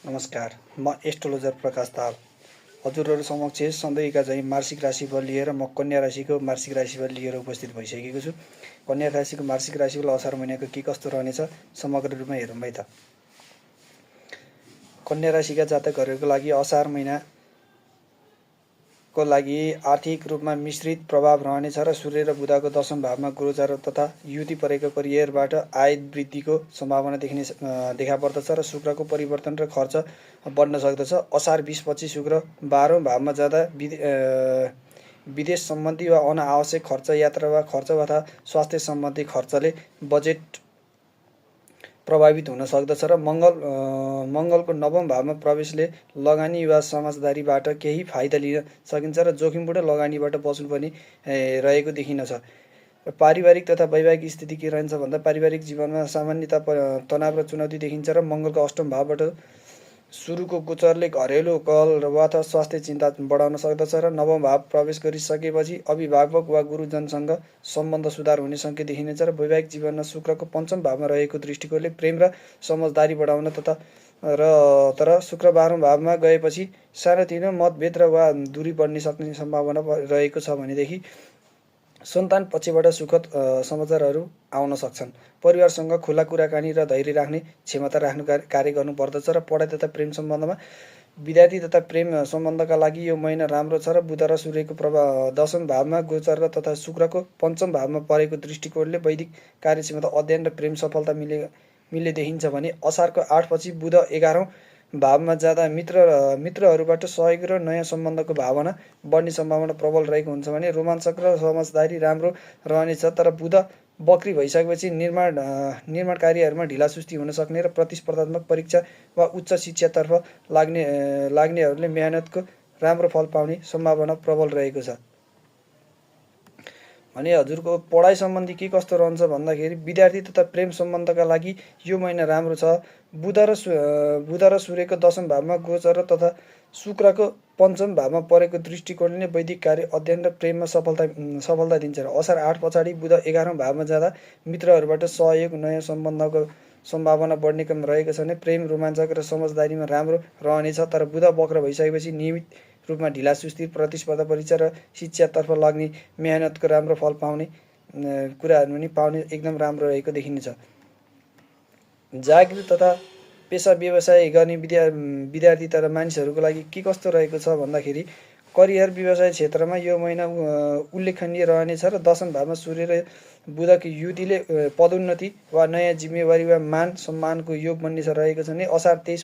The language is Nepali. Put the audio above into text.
नमस्कार, म एस्ट्रोलोजर प्रकाश दाहाल हजुरहरू समक्ष सधैँका झैँ मासिक राशिफल लिएर म कन्या राशिको मासिक राशिफल लिएर उपस्थित भइसकेको छु। कन्या राशिको मासिक राशिफल असार महिनाको के कस्तो रहनेछ समग्र रूपमा हेरौँ है त। कन्या राशिका जातकहरूको लागि असार महिनाको लागि आर्थिक रूपमा मिश्रित प्रभाव रहनेछ र सूर्य र बुधको दशम भावमा गोचर तथा युति परेको करियरबाट आय वृद्धिको सम्भावना देखा पर्दछ र शुक्रको परिवर्तन र खर्च बढ्न सक्दछ। असार 20 पछि शुक्र 12औं भावमा जाँदा विदेश सम्बन्धी वा अनावश्यक खर्च, यात्रा वा खर्च तथा स्वास्थ्य सम्बन्धी खर्चले बजेट प्रभावित हुन सक्दछ र मङ्गलको नवम भावमा प्रवेशले लगानी वा समझदारीबाट केही फाइदा लिन सकिन्छ र जोखिमबाट लगानीबाट बच्नुपर्ने रहेको देखिन्छ। पारिवारिक तथा वैवाहिक स्थिति के रहन्छ भन्दा पारिवारिक जीवनमा सामान्यतः तनाव र चुनौती देखिन्छ र मङ्गलको अष्टम भावबाट सुरुको गोचरले घरेलु कल वा स्वास्थ्य चिन्ता बढाउन सक्दछ र नवम भाव प्रवेश गरिसकेपछि अभिभावक वा गुरुजनसँग सम्बन्ध सुधार हुने सङ्केत देखिनेछ र वैवाहिक जीवनमा शुक्रको पञ्चम भावमा रहेको दृष्टिकोणले प्रेम र समझदारी बढाउन तर शुक्र 12औं भावमा गएपछि सानोतिनो मतभेद वा दूरी बढ्न सक्ने सम्भावना रहेको छ भनेदेखि सन्तान पक्षबाट सुखद समाचारहरू आउन सक्छन्। परिवारसँग खुला कुराकानी र धैर्य राख्ने क्षमता राख्नु कार्य गर्नुपर्दछ र पढाइ तथा प्रेम सम्बन्धमा विद्यार्थी तथा प्रेम सम्बन्धका लागि यो महिना राम्रो छ र बुध र सूर्यको प्रभाव दशम भावमा गोचर तथा शुक्रको पञ्चम भावमा परेको दृष्टिकोणले वैदिक कार्यक्षमता, अध्ययन र प्रेम सफलता मिल्ने देखिन्छ भने असारको 8 पछि बुध 11औं भावमा जाँदा मित्रहरूबाट सहयोग र नयाँ सम्बन्धको भावना बढ्ने सम्भावना प्रबल रहेको हुन्छ भने रोमाञ्चक र समझदारी राम्रो रहनेछ। तर बुध बक्री भइसकेपछि निर्माण कार्यहरूमा ढिलासुस्ती हुन सक्ने र प्रतिस्पर्धात्मक परीक्षा वा उच्च शिक्षातर्फ लाग्नेहरूले मेहनतको राम्रो फल पाउने सम्भावना प्रबल रहेको छ भने हजुरको पढाइ सम्बन्धी के कस्तो रहन्छ भन्दाखेरि विद्यार्थी तथा प्रेम सम्बन्धका लागि यो महिना राम्रो छ। बुध र सूर्यको दशम भावमा गोचर तथा शुक्रको पञ्चम भावमा परेको दृष्टिकोणले वैदिक कार्य, अध्ययन र प्रेममा सफलता दिन्छ र असार 8 पछाडि बुध 11औं भावमा जाँदा मित्रहरूबाट सहयोग, नयाँ सम्बन्धको सम्भावना बढ्ने क्रम रहेको छ भने प्रेम, रोमाञ्चक र समझदारीमा राम्रो रहनेछ। तर बुध वक्र भइसकेपछि नियमित रूपमा ढिलासुस्ती, प्रतिस्पर्धा परीक्षा र शिक्षातर्फ लाग्ने मेहनतको राम्रो फल पाउने कुराहरू पनि पाउने एकदम राम्रो रहेको देखिन्छ। जागिर तथा पेसा व्यवसाय गर्ने विद्यार्थी तथा मानिसहरूको लागि के कस्तो रहेको छ भन्दाखेरि करियर व्यवसाय क्षेत्रमा यो महिना उल्लेखनीय रहनेछ र दशम भावमा सूर्य र बुधको युतिले पदोन्नति वा नयाँ जिम्मेवारी वा मान सम्मानको योग बन्ने रहेको छ भने असार 23